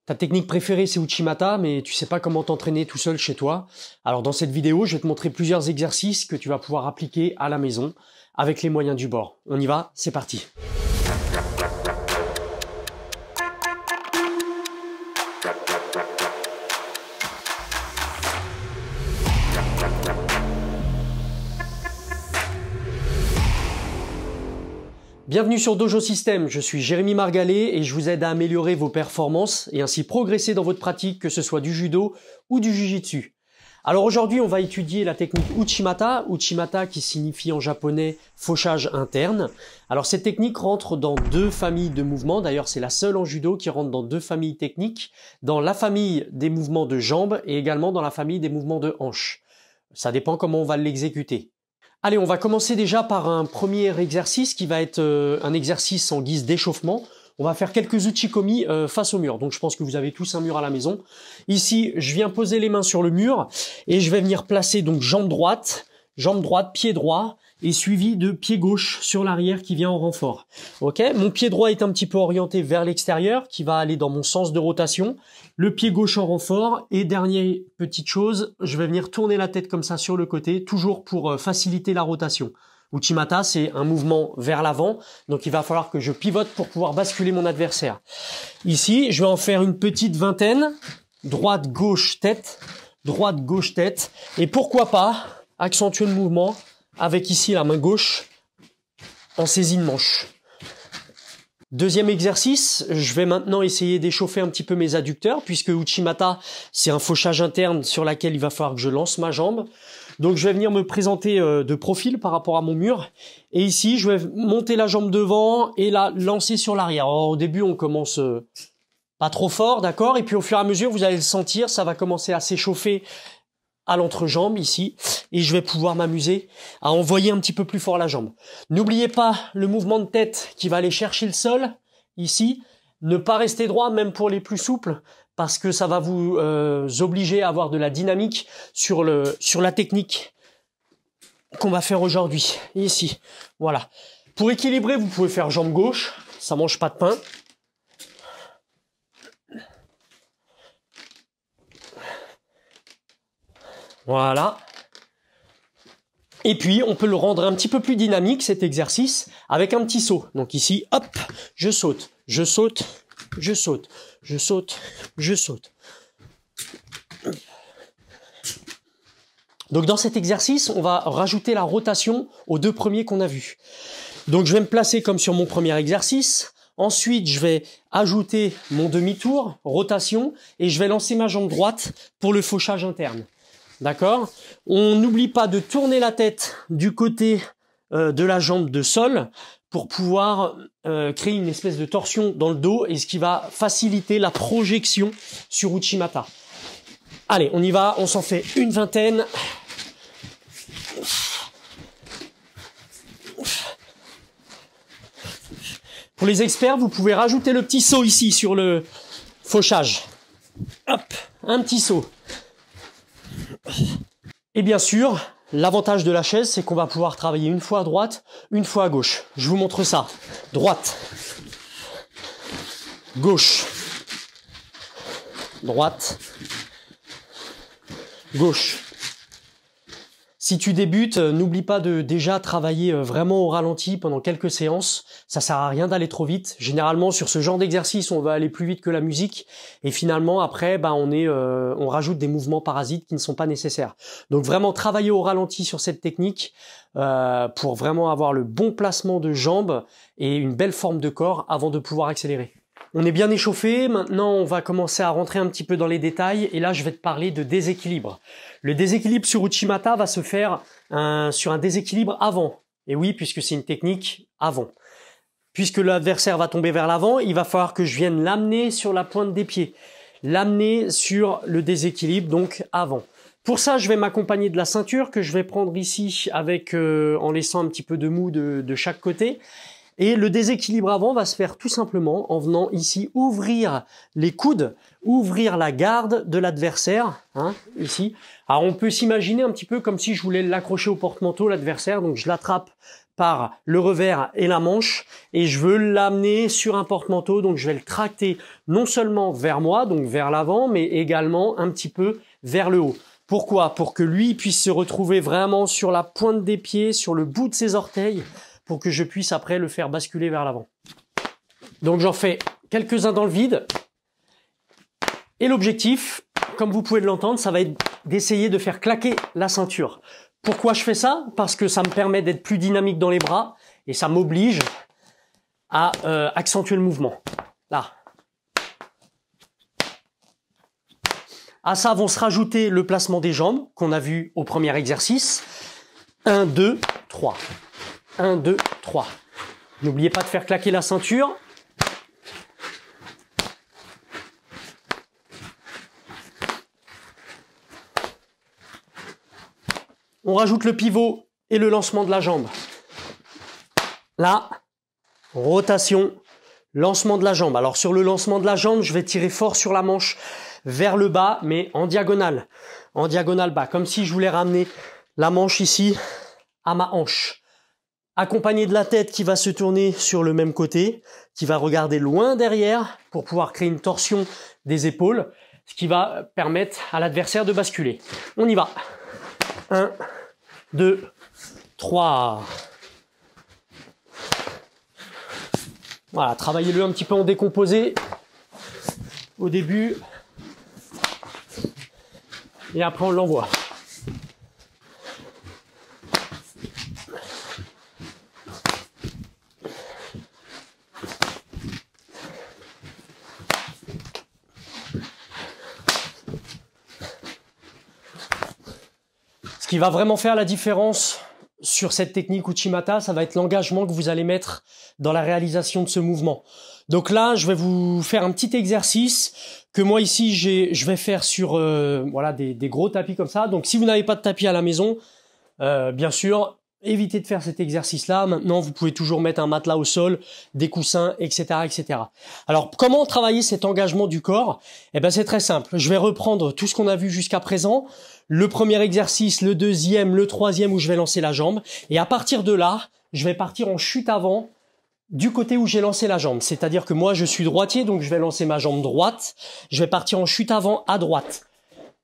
Ta technique préférée, c'est Uchimata, mais tu sais pas comment t'entraîner tout seul chez toi. Alors dans cette vidéo, je vais te montrer plusieurs exercices que tu vas pouvoir appliquer à la maison avec les moyens du bord. On y va, c'est parti. Bienvenue sur Dojo System, je suis Jérémy Margalet et je vous aide à améliorer vos performances et ainsi progresser dans votre pratique, que ce soit du judo ou du jujitsu. Alors aujourd'hui, on va étudier la technique Uchimata, Uchimata qui signifie en japonais fauchage interne. Alors cette technique rentre dans deux familles de mouvements, d'ailleurs c'est la seule en judo qui rentre dans deux familles techniques, dans la famille des mouvements de jambes et également dans la famille des mouvements de hanches. Ça dépend comment on va l'exécuter. Allez, on va commencer déjà par un premier exercice qui va être un exercice en guise d'échauffement. On va faire quelques uchikomi face au mur. Donc je pense que vous avez tous un mur à la maison. Ici, je viens poser les mains sur le mur et je vais venir placer donc jambe droite, pied droit et suivi de pied gauche sur l'arrière qui vient en renfort. Ok, mon pied droit est un petit peu orienté vers l'extérieur qui va aller dans mon sens de rotation. Le pied gauche en renfort et dernière petite chose, je vais venir tourner la tête comme ça sur le côté, toujours pour faciliter la rotation. Uchimata, c'est un mouvement vers l'avant, donc il va falloir que je pivote pour pouvoir basculer mon adversaire. Ici, je vais en faire une petite vingtaine, droite, gauche, tête, et pourquoi pas accentuer le mouvement avec ici la main gauche en saisie de manche. Deuxième exercice, je vais maintenant essayer d'échauffer un petit peu mes adducteurs puisque Uchimata, c'est un fauchage interne sur lequel il va falloir que je lance ma jambe. Donc je vais venir me présenter de profil par rapport à mon mur. Et ici, je vais monter la jambe devant et la lancer sur l'arrière. Alors au début, on commence pas trop fort, d'accord? Et puis au fur et à mesure, vous allez le sentir, ça va commencer à s'échauffer à l'entrejambe ici, et je vais pouvoir m'amuser à envoyer un petit peu plus fort la jambe. N'oubliez pas le mouvement de tête qui va aller chercher le sol, ici. Ne pas rester droit, même pour les plus souples, parce que ça va vous obliger à avoir de la dynamique sur la technique qu'on va faire aujourd'hui, ici. Voilà. Pour équilibrer, vous pouvez faire jambe gauche, ça mange pas de pain. Voilà. Et puis, on peut le rendre un petit peu plus dynamique, cet exercice, avec un petit saut. Donc ici, hop, je saute, je saute, je saute, je saute, je saute. Donc dans cet exercice, on va rajouter la rotation aux deux premiers qu'on a vus. Donc je vais me placer comme sur mon premier exercice. Ensuite, je vais ajouter mon demi-tour, rotation, et je vais lancer ma jambe droite pour le fauchage interne. D'accord? On n'oublie pas de tourner la tête du côté de la jambe de sol pour pouvoir créer une espèce de torsion dans le dos et ce qui va faciliter la projection sur Uchimata. Allez, on y va, on s'en fait une vingtaine. Pour les experts, vous pouvez rajouter le petit saut ici sur le fauchage. Hop, un petit saut. Et bien sûr, l'avantage de la chaise, c'est qu'on va pouvoir travailler une fois à droite, une fois à gauche. Je vous montre ça. Droite, gauche, droite, gauche. Si tu débutes, n'oublie pas de déjà travailler vraiment au ralenti pendant quelques séances. Ça sert à rien d'aller trop vite. Généralement, sur ce genre d'exercice, on va aller plus vite que la musique. Et finalement, après, on rajoute des mouvements parasites qui ne sont pas nécessaires. Donc vraiment, travailler au ralenti sur cette technique pour vraiment avoir le bon placement de jambes et une belle forme de corps avant de pouvoir accélérer. On est bien échauffé, maintenant on va commencer à rentrer un petit peu dans les détails et là je vais te parler de déséquilibre. Le déséquilibre sur Uchimata va se faire sur un déséquilibre avant. Et oui, puisque c'est une technique avant. Puisque l'adversaire va tomber vers l'avant, il va falloir que je vienne l'amener sur la pointe des pieds. L'amener sur le déséquilibre, donc avant. Pour ça, je vais m'accompagner de la ceinture que je vais prendre ici avec en laissant un petit peu de mou de chaque côté. Et le déséquilibre avant va se faire tout simplement en venant ici ouvrir les coudes, ouvrir la garde de l'adversaire, hein, ici. Alors on peut s'imaginer un petit peu comme si je voulais l'accrocher au porte-manteau, l'adversaire, donc je l'attrape par le revers et la manche et je veux l'amener sur un porte-manteau, donc je vais le tracter non seulement vers moi, donc vers l'avant, mais également un petit peu vers le haut. Pourquoi? Pour que lui puisse se retrouver vraiment sur la pointe des pieds, sur le bout de ses orteils, pour que je puisse après le faire basculer vers l'avant. Donc j'en fais quelques-uns dans le vide. Et l'objectif, comme vous pouvez l'entendre, ça va être d'essayer de faire claquer la ceinture. Pourquoi je fais ça? Parce que ça me permet d'être plus dynamique dans les bras et ça m'oblige à accentuer le mouvement. Là. À ça vont se rajouter le placement des jambes qu'on a vu au premier exercice. 1, 2, 3. 1, 2, 3. N'oubliez pas de faire claquer la ceinture. On rajoute le pivot et le lancement de la jambe. Là, rotation, lancement de la jambe. Alors sur le lancement de la jambe, je vais tirer fort sur la manche vers le bas, mais en diagonale bas, comme si je voulais ramener la manche ici à ma hanche. Accompagné de la tête qui va se tourner sur le même côté, qui va regarder loin derrière pour pouvoir créer une torsion des épaules, ce qui va permettre à l'adversaire de basculer. On y va. 1, 2, 3. Voilà, travaillez-le un petit peu en décomposé au début. Et après on l'envoie. Ce qui va vraiment faire la différence sur cette technique Uchimata, ça va être l'engagement que vous allez mettre dans la réalisation de ce mouvement. Donc là, je vais vous faire un petit exercice que moi ici, je vais faire sur voilà, des gros tapis comme ça. Donc si vous n'avez pas de tapis à la maison, bien sûr, évitez de faire cet exercice-là. Maintenant, vous pouvez toujours mettre un matelas au sol, des coussins, etc., etc. Alors, comment travailler cet engagement du corps? Eh ben, c'est très simple. Je vais reprendre tout ce qu'on a vu jusqu'à présent. Le premier exercice, le deuxième, le troisième où je vais lancer la jambe. Et à partir de là, je vais partir en chute avant du côté où j'ai lancé la jambe. C'est-à-dire que moi, je suis droitier, donc je vais lancer ma jambe droite. Je vais partir en chute avant à droite.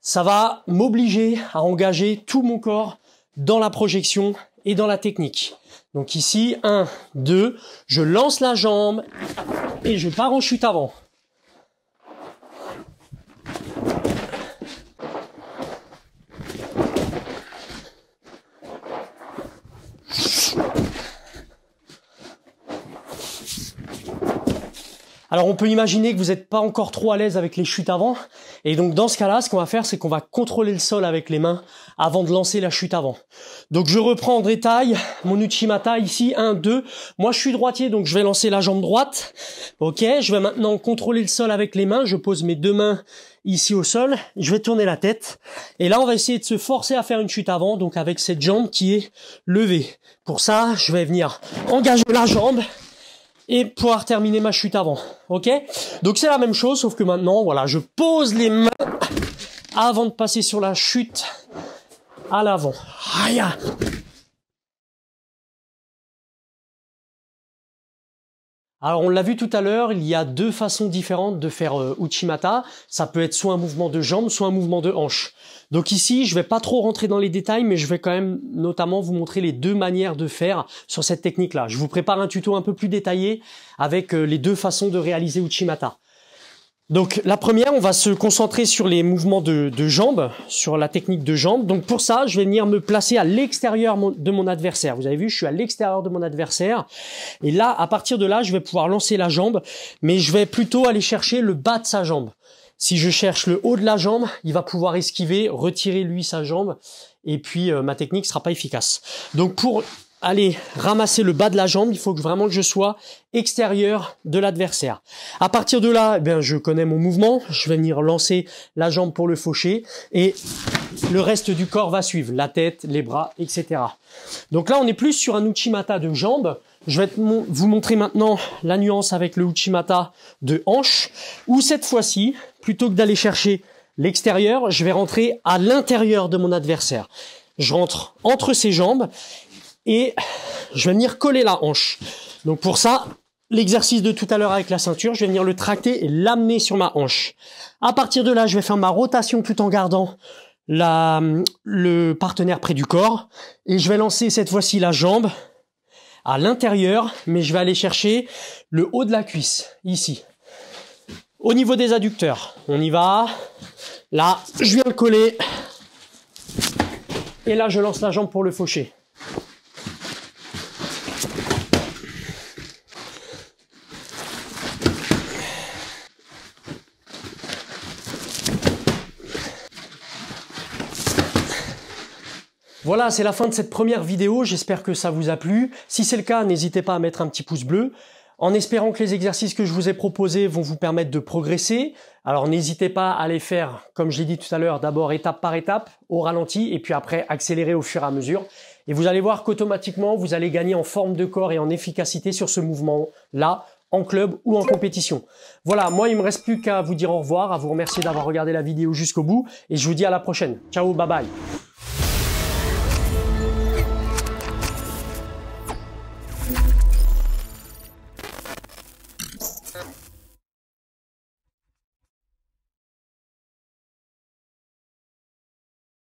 Ça va m'obliger à engager tout mon corps dans la projection et dans la technique. Donc ici, 1, 2, je lance la jambe et je pars en chute avant. Alors on peut imaginer que vous n'êtes pas encore trop à l'aise avec les chutes avant. Et donc dans ce cas-là, ce qu'on va faire, c'est qu'on va contrôler le sol avec les mains avant de lancer la chute avant. Donc je reprends en détail mon Uchimata ici, 1, 2. Moi je suis droitier, donc je vais lancer la jambe droite. Ok, je vais maintenant contrôler le sol avec les mains. Je pose mes deux mains ici au sol. Je vais tourner la tête. Et là on va essayer de se forcer à faire une chute avant, donc avec cette jambe qui est levée. Pour ça, je vais venir engager la jambe et pouvoir terminer ma chute avant, ok? Donc c'est la même chose, sauf que maintenant, voilà, je pose les mains avant de passer sur la chute à l'avant. Aïe! Alors on l'a vu tout à l'heure, il y a deux façons différentes de faire Uchimata. Ça peut être soit un mouvement de jambe, soit un mouvement de hanche. Donc ici, je vais pas trop rentrer dans les détails, mais je vais quand même notamment vous montrer les deux manières de faire sur cette technique-là. Je vous prépare un tuto un peu plus détaillé avec les deux façons de réaliser Uchimata. Donc la première, on va se concentrer sur les mouvements de jambes, sur la technique de jambes. Donc pour ça, je vais venir me placer à l'extérieur de mon adversaire. Vous avez vu, je suis à l'extérieur de mon adversaire. Et là, à partir de là, je vais pouvoir lancer la jambe, mais je vais plutôt aller chercher le bas de sa jambe. Si je cherche le haut de la jambe, il va pouvoir esquiver, retirer lui sa jambe, et puis ma technique sera pas efficace. Donc pour aller ramasser le bas de la jambe, il faut vraiment que je sois extérieur de l'adversaire. À partir de là, eh bien, je connais mon mouvement, je vais venir lancer la jambe pour le faucher et le reste du corps va suivre, la tête, les bras, etc. Donc là, on est plus sur un Uchimata de jambes. Je vais vous montrer maintenant la nuance avec le Uchimata de hanche, où cette fois-ci, plutôt que d'aller chercher l'extérieur, je vais rentrer à l'intérieur de mon adversaire. Je rentre entre ses jambes et je vais venir coller la hanche. Donc pour ça, l'exercice de tout à l'heure avec la ceinture, je vais venir le tracter et l'amener sur ma hanche. À partir de là, je vais faire ma rotation tout en gardant le partenaire près du corps. Et je vais lancer cette fois-ci la jambe à l'intérieur, mais je vais aller chercher le haut de la cuisse, ici. Au niveau des adducteurs, on y va. Là, je viens le coller. Et là, je lance la jambe pour le faucher. Voilà, c'est la fin de cette première vidéo, j'espère que ça vous a plu. Si c'est le cas, n'hésitez pas à mettre un petit pouce bleu, en espérant que les exercices que je vous ai proposés vont vous permettre de progresser. Alors n'hésitez pas à les faire, comme je l'ai dit tout à l'heure, d'abord étape par étape, au ralenti, et puis après accélérer au fur et à mesure. Et vous allez voir qu'automatiquement, vous allez gagner en forme de corps et en efficacité sur ce mouvement-là, en club ou en compétition. Voilà, moi il me reste plus qu'à vous dire au revoir, à vous remercier d'avoir regardé la vidéo jusqu'au bout, et je vous dis à la prochaine. Ciao, bye bye.